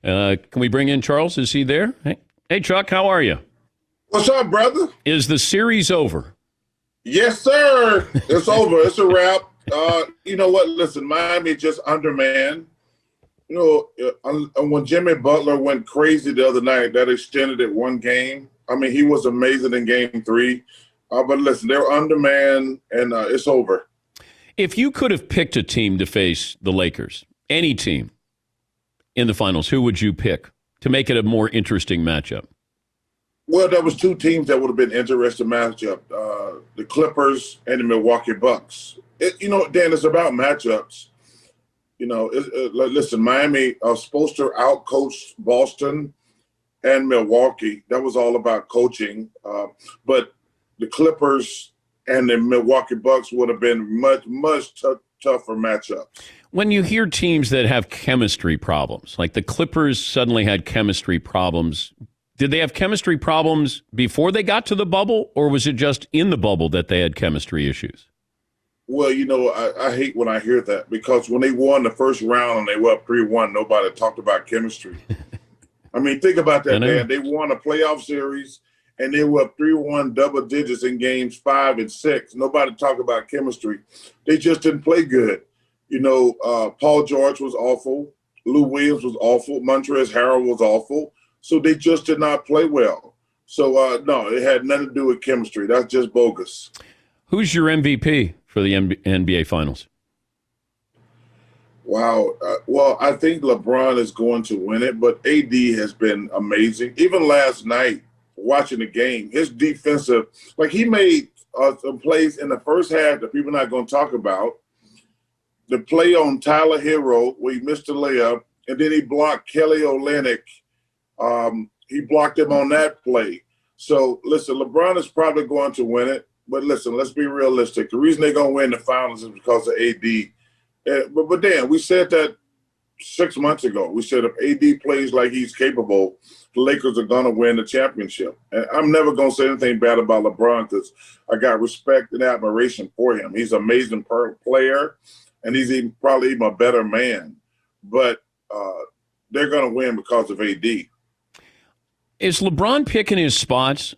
Can we bring in Charles? Is he there? Hey, Chuck, how are you? What's up, brother? Is the series over? Yes, sir. It's over. It's a wrap. You know what? Listen, Miami just undermanned. When Jimmy Butler went crazy the other night, that extended it one game. I mean, he was amazing in game 3. But listen, they're undermanned, and it's over. If you could have picked a team to face the Lakers, any team in the finals, who would you pick to make it a more interesting matchup? Well, there was 2 teams that would have been interesting matchup, the Clippers and the Milwaukee Bucks. Dan, it's about matchups. Listen, Miami supposed to outcoach Boston and Milwaukee. That was all about coaching. But the Clippers and the Milwaukee Bucks would have been much tougher matchups. When you hear teams that have chemistry problems, like the Clippers suddenly had chemistry problems, did they have chemistry problems before they got to the bubble, or was it just in the bubble that they had chemistry issues? Well, I hate when I hear that, because when they won the first round and they were up 3-1, nobody talked about chemistry. I mean, think about that, man. They won a playoff series and they were up 3-1 double digits in games 5 and 6. Nobody talked about chemistry. They just didn't play good. Paul George was awful. Lou Williams was awful. Montrezl Harrell was awful. So they just did not play well. So, no, it had nothing to do with chemistry. That's just bogus. Who's your MVP for the NBA Finals? Wow. Well, I think LeBron is going to win it, but AD has been amazing. Even last night, watching the game, his defensive, he made some plays in the first half that people are not going to talk about. The play on Tyler Hero, where he missed the layup, and then he blocked Kelly Olynyk. He blocked him on that play. So, listen, LeBron is probably going to win it. But listen, let's be realistic. The reason they're going to win the finals is because of AD. But Dan, we said that 6 months ago. We said if AD plays like he's capable, the Lakers are going to win the championship. And I'm never going to say anything bad about LeBron, because I got respect and admiration for him. He's an amazing player, and he's probably even a better man. But they're going to win because of AD. Is LeBron picking his spots?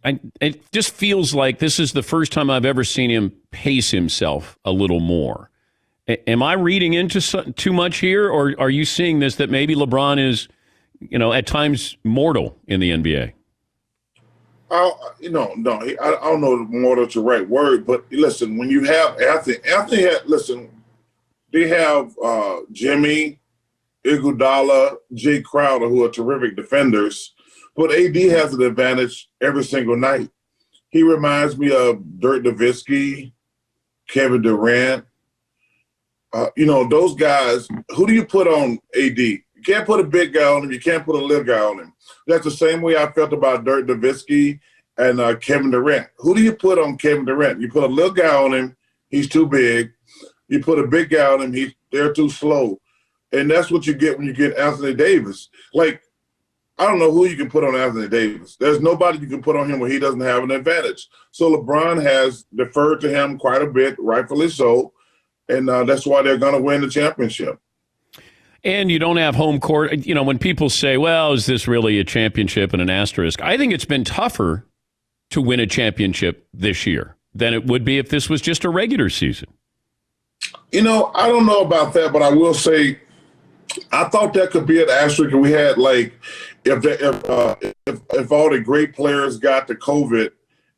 It just feels like this is the first time I've ever seen him pace himself a little more. Am I reading into too much here, or are you seeing this that maybe LeBron is, at times mortal in the NBA? No, I don't know mortal to the right word, but listen, when you have Anthony they have Jimmy, Iguodala, Jay Crowder, who are terrific defenders. But AD has an advantage every single night. He reminds me of Dirk Nowitzki, Kevin Durant. Those guys, who do you put on AD? You can't put a big guy on him. You can't put a little guy on him. That's the same way I felt about Dirk Nowitzki and Kevin Durant. Who do you put on Kevin Durant? You put a little guy on him, he's too big. You put a big guy on him, they're too slow. And that's what you get when you get Anthony Davis. I don't know who you can put on Anthony Davis. There's nobody you can put on him where he doesn't have an advantage. So LeBron has deferred to him quite a bit, rightfully so, and that's why they're going to win the championship. And you don't have home court. When people say, well, is this really a championship and an asterisk? I think it's been tougher to win a championship this year than it would be if this was just a regular season. I don't know about that, but I will say I thought that could be an asterisk. And we had if all the great players got the COVID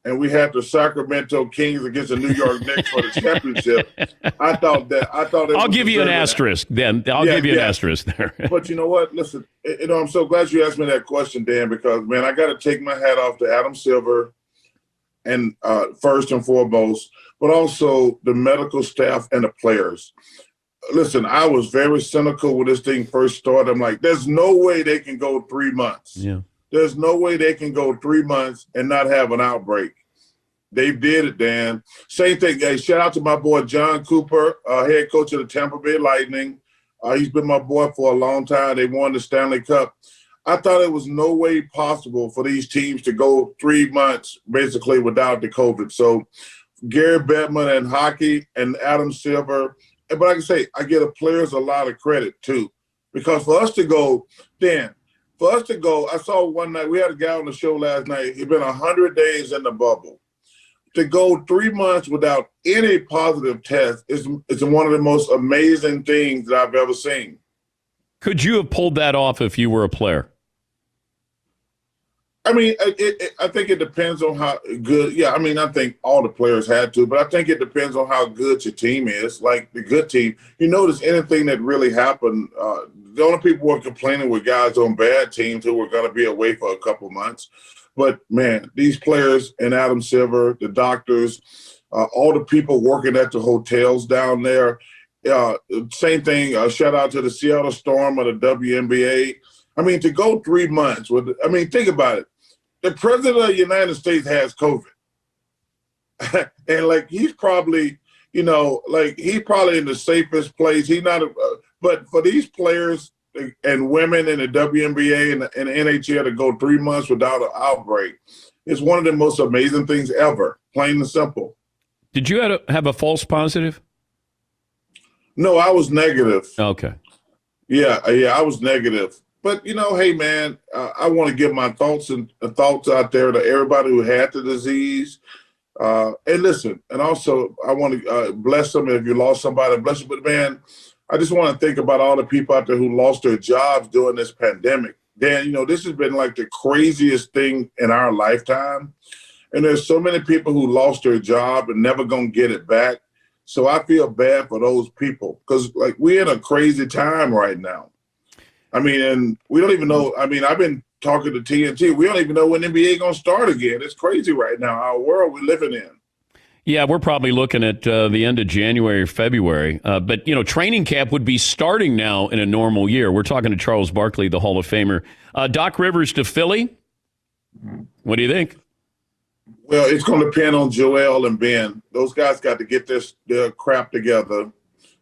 and we had the Sacramento Kings against the New York Knicks for the championship, I thought I'll give you an asterisk then. I'll give you an asterisk there. But you know what? Listen, I'm so glad you asked me that question, Dan, because man, I got to take my hat off to Adam Silver and first and foremost, but also the medical staff and the players. Listen, I was very cynical when this thing first started. I'm like, there's no way they can go 3 months. Yeah. There's no way they can go 3 months and not have an outbreak. They did it, Dan. Same thing. Hey, shout out to my boy John Cooper, head coach of the Tampa Bay Lightning. He's been my boy for a long time. They won the Stanley Cup. I thought it was no way possible for these teams to go 3 months basically without the COVID. So Gary Bettman and hockey and Adam Silver. But like I say, I give the players a lot of credit too. Because for us to go, I saw one night, we had a guy on the show last night, he'd been 100 days in the bubble. To go 3 months without any positive test is one of the most amazing things that I've ever seen. Could you have pulled that off if you were a player? I mean, I think it depends on how good. Yeah, I mean, I think all the players had to, but I think it depends on how good your team is. Like the good team, you notice anything that really happened. The only people who were complaining were guys on bad teams who were going to be away for a couple months. But man, these players and Adam Silver, the doctors, all the people working at the hotels down there. Same thing. Shout out to the Seattle Storm of the WNBA. I mean, to go 3 months think about it. The president of the United States has COVID. And he's probably, he's probably in the safest place. He's not, but for these players and women in the WNBA and the NHL to go 3 months without an outbreak, it's one of the most amazing things ever, plain and simple. Did you have a false positive? No, I was negative. Okay. Yeah, I was negative. But, hey, man, I want to give my thoughts out there to everybody who had the disease. And listen, and also I want to bless them. If you lost somebody, bless you. But, man, I just want to think about all the people out there who lost their jobs during this pandemic. Dan, this has been like the craziest thing in our lifetime. And there's so many people who lost their job and never going to get it back. So I feel bad for those people because, we're in a crazy time right now. I mean, and we don't even know. I mean, I've been talking to TNT. We don't even know when NBA going to start again. It's crazy right now, our world we're living in. Yeah, we're probably looking at the end of January or February. But, training camp would be starting now in a normal year. We're talking to Charles Barkley, the Hall of Famer. Doc Rivers to Philly. What do you think? Well, it's going to depend on Joel and Ben. Those guys got to get their crap together.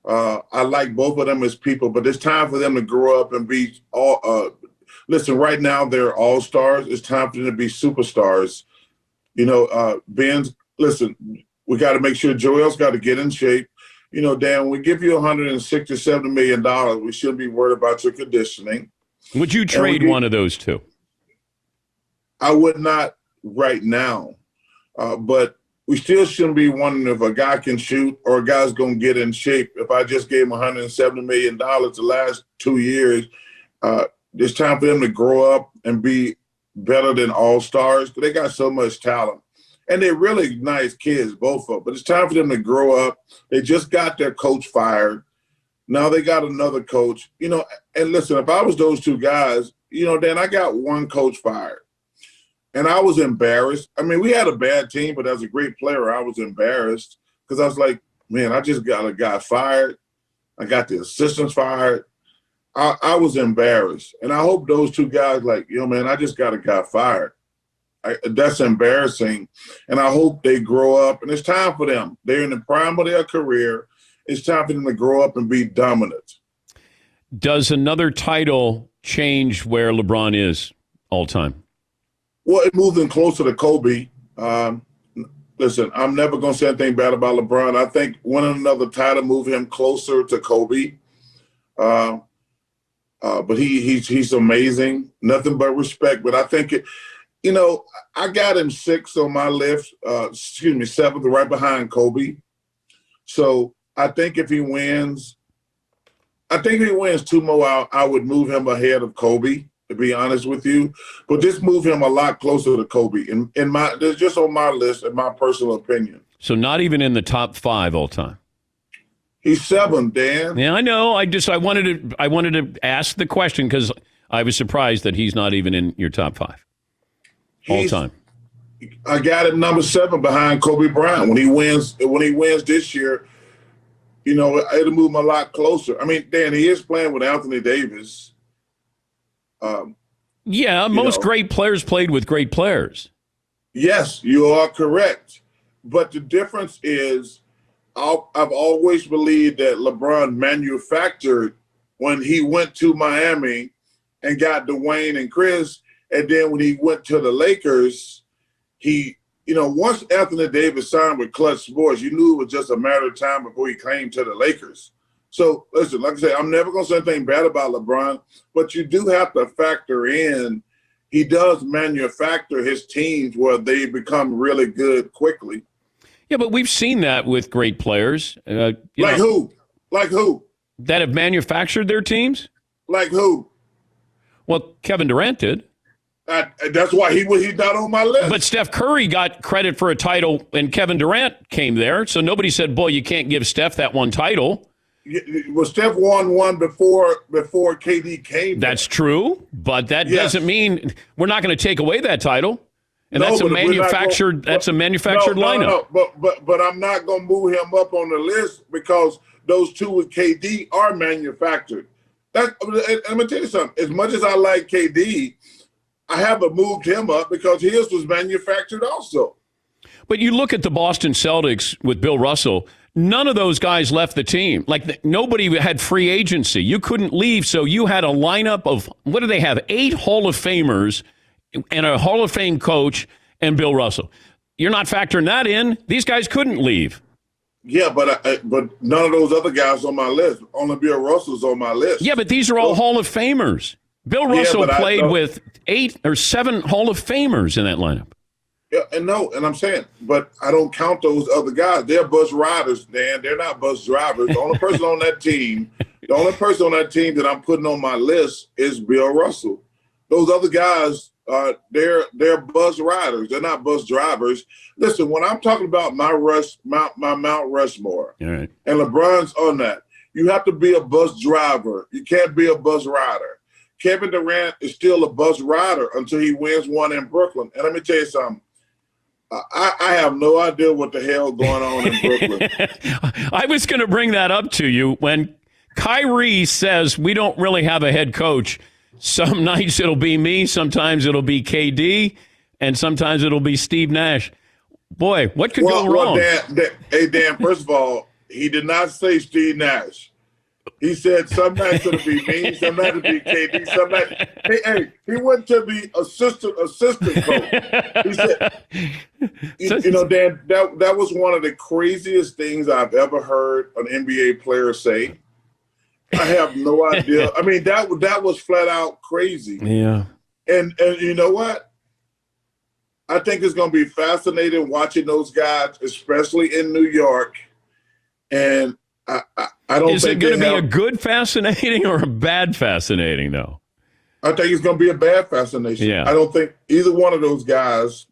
I like both of them as people, but it's time for them to grow up and be all. Listen, right now they're all stars. It's time for them to be superstars. Ben's. Listen, we got to make sure Joel's got to get in shape. Dan, when we give you $167 million, we shouldn't be worried about your conditioning. Would you trade one of those two? I would not right now, but we still shouldn't be wondering if a guy can shoot or a guy's going to get in shape. If I just gave him $170 million the last 2 years, it's time for them to grow up and be better than all-stars because they got so much talent. And they're really nice kids, both of them. But it's time for them to grow up. They just got their coach fired. Now they got another coach. And listen, if I was those two guys, Dan, I got one coach fired. And I was embarrassed. I mean, we had a bad team, but as a great player, I was embarrassed because I was like, man, I just got a guy fired. I got the assistants fired. I was embarrassed. And I hope those two guys man, I just got a guy fired. That's embarrassing. And I hope they grow up. And it's time for them. They're in the prime of their career. It's time for them to grow up and be dominant. Does another title change where LeBron is all time? Well, it moved him closer to Kobe. Listen, I'm never going to say anything bad about LeBron. I think winning another title moved him closer to Kobe. But he's amazing. Nothing but respect. But I think I got him 6th on my list. 7th, right behind Kobe. So I think if he wins 2 more, I would move him ahead of Kobe, to be honest with you. But just move him a lot closer to Kobe. Just on my list, in my personal opinion. So not even in the top 5 all time. He's 7th, Dan. Yeah, I know. I wanted to ask the question because I was surprised that he's not even in your top 5 all time. I got him number 7 behind Kobe Bryant. When he wins this year, it'll move him a lot closer. I mean, Dan, he is playing with Anthony Davis. Most great players played with great players. Yes, you are correct. But the difference is I've always believed that LeBron manufactured when he went to Miami and got Dwayne and Chris. And then when he went to the Lakers, once Anthony Davis signed with Clutch Sports, you knew it was just a matter of time before he came to the Lakers. So listen, like I said, I'm never going to say anything bad about LeBron, but you do have to factor in he does manufacture his teams where they become really good quickly. Yeah, but we've seen that with great players. Who? Like who? That have manufactured their teams? Like who? Well, Kevin Durant did. That's why he's not on my list. But Steph Curry got credit for a title, and Kevin Durant came there. So nobody said, boy, you can't give Steph that one title. Well, Steph won one before KD came. That's true, but that doesn't mean we're not going to take away that title. And that's a manufactured lineup. No, but I'm not going to move him up on the list because those two with KD are manufactured. Let me tell you something. As much as I like KD, I haven't moved him up because his was manufactured also. But you look at the Boston Celtics with Bill Russell. None of those guys left the team. Like, nobody had free agency. You couldn't leave, so you had a lineup of, what do they have, 8 Hall of Famers and a Hall of Fame coach and Bill Russell. You're not factoring that in. These guys couldn't leave. Yeah, but none of those other guys on my list. Only Bill Russell's on my list. Yeah, but these are all Hall of Famers. Bill Russell played with 8 or 7 Hall of Famers in that lineup. Yeah, and I'm saying, but I don't count those other guys. They're bus riders, Dan. They're not bus drivers. The only person on that team that I'm putting on my list is Bill Russell. Those other guys, they're bus riders. They're not bus drivers. Listen, when I'm talking about my Mount Rushmore, all right, and LeBron's on that, you have to be a bus driver. You can't be a bus rider. Kevin Durant is still a bus rider until he wins one in Brooklyn. And let me tell you something. I have no idea what the hell going on in Brooklyn. I was going to bring that up to you. When Kyrie says we don't really have a head coach, some nights it'll be me, sometimes it'll be KD, and sometimes it'll be Steve Nash. Boy, what could go wrong? Dan, first of all, he did not say Steve Nash. He said some nights it'll be me, some nights it'll be KD, some nights. Hey, he went to be assistant coach. He said, Dan, that was one of the craziest things I've ever heard an NBA player say. I have no idea. I mean, that was flat out crazy. Yeah. And you know what? I think it's going to be fascinating watching those guys, especially in New York. And I don't think. Is it going to be a good fascinating or a bad fascinating, though? I think it's going to be a bad fascination. Yeah. I don't think either one of those guys,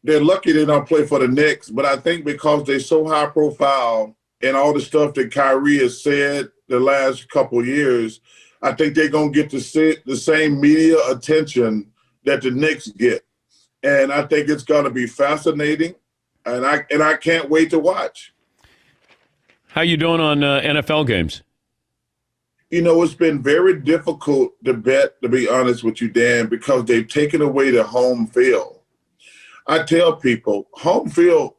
they're lucky they don't play for the Knicks, but I think because they're so high profile and all the stuff that Kyrie has said the last couple of years, I think they're going to get the same media attention that the Knicks get. And I think it's going to be fascinating, and I can't wait to watch. How you doing on NFL games? It's been very difficult to bet, to be honest with you, Dan, because they've taken away the home field. I tell people, home field,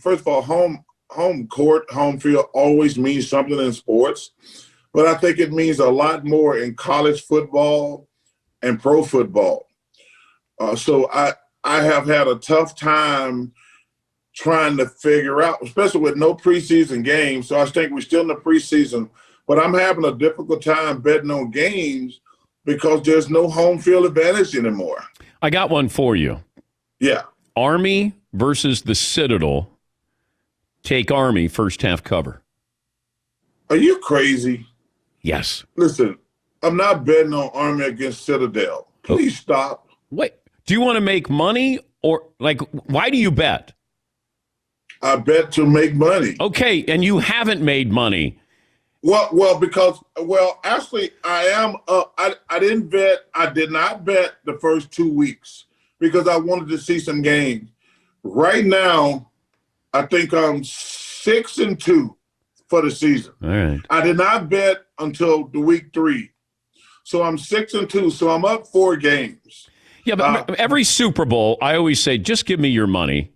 first of all, home court, home field always means something in sports, but I think it means a lot more in college football and pro football. So I have had a tough time trying to figure out, especially with no preseason games. So I think we're still in the preseason, but I'm having a difficult time betting on games because there's no home field advantage anymore. I got one for you. Yeah. Army versus the Citadel. Take Army first half cover. Are you crazy? Yes. Listen, I'm not betting on Army against Citadel. Please stop. Wait, do you want to make money or why do you bet? I bet to make money. Okay, and you haven't made money. Actually, I am. I didn't bet. I did not bet the first 2 weeks because I wanted to see some games. Right now, I think I'm 6-2 for the season. All right. I did not bet until the week 3, so I'm 6-2. So I'm up 4 games. Yeah, but every Super Bowl, I always say, just give me your money,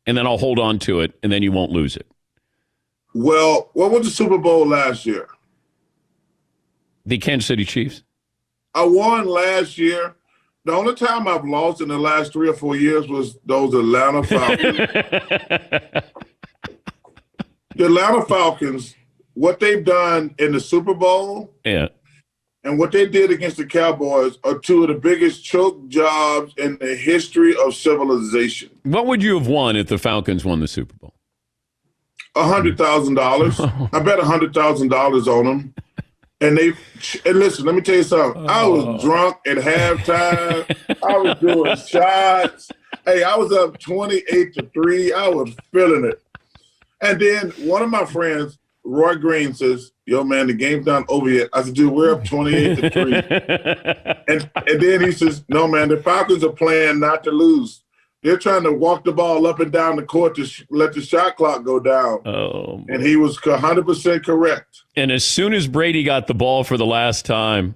and then I'll hold on to it, and then you won't lose it. Well, what was the Super Bowl last year? The Kansas City Chiefs. I won last year. The only time I've lost in the last 3 or 4 years was those Atlanta Falcons. The Atlanta Falcons what they've done in the Super Bowl Yeah. and what they did against the Cowboys are two of the biggest choke jobs in the history of civilization. What would you have won if the Falcons won the Super Bowl? $100,000. I bet $100,000 on them. And listen, let me tell you something. I was drunk at halftime. I was doing shots. Hey, I was up 28-3. I was feeling it. And then one of my friends, Roy Green, says, "Yo, man, the game's not over yet." I said, "Dude, we're up 28-3." and then he says, "No, man, the Falcons are playing not to lose. They're trying to walk the ball up and down the court to let the shot clock go down." Oh, and he was 100% correct. And as soon as Brady got the ball for the last time,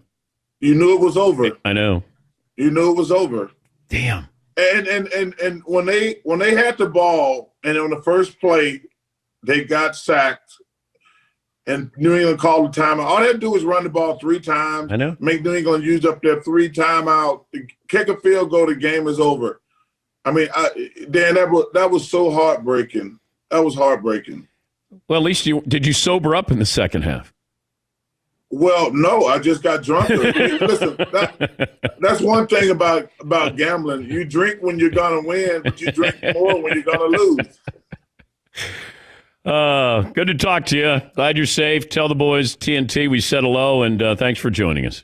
you knew it was over. I know. You knew it was over. Damn. And when they had the ball and on the first play, they got sacked. And New England called the timeout. All they had to do was run the ball 3 times. I know. Make New England use up their 3 timeout. Kick a field goal, the game is over. I mean, Dan, that was so heartbreaking. That was heartbreaking. Well, at least did you sober up in the second half? Well, no, I just got drunker. Listen, that's one thing about gambling. You drink when you're going to win, but you drink more when you're going to lose. Good to talk to you. Glad you're safe. Tell the boys TNT we said hello, and thanks for joining us.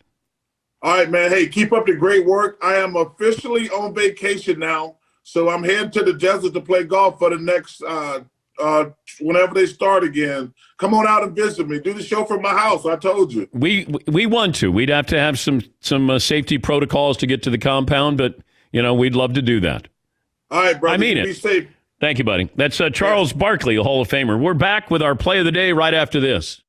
All right, man. Hey, keep up the great work. I am officially on vacation now, so I'm heading to the desert to play golf for the next whenever they start again. Come on out and visit me. Do the show from my house. I told you. We want to. We'd have to have some safety protocols to get to the compound, but we'd love to do that. All right, brother. I mean Be it. safe. Thank you, buddy. That's Charles Barkley, a Hall of Famer. We're back with our play of the day right after this.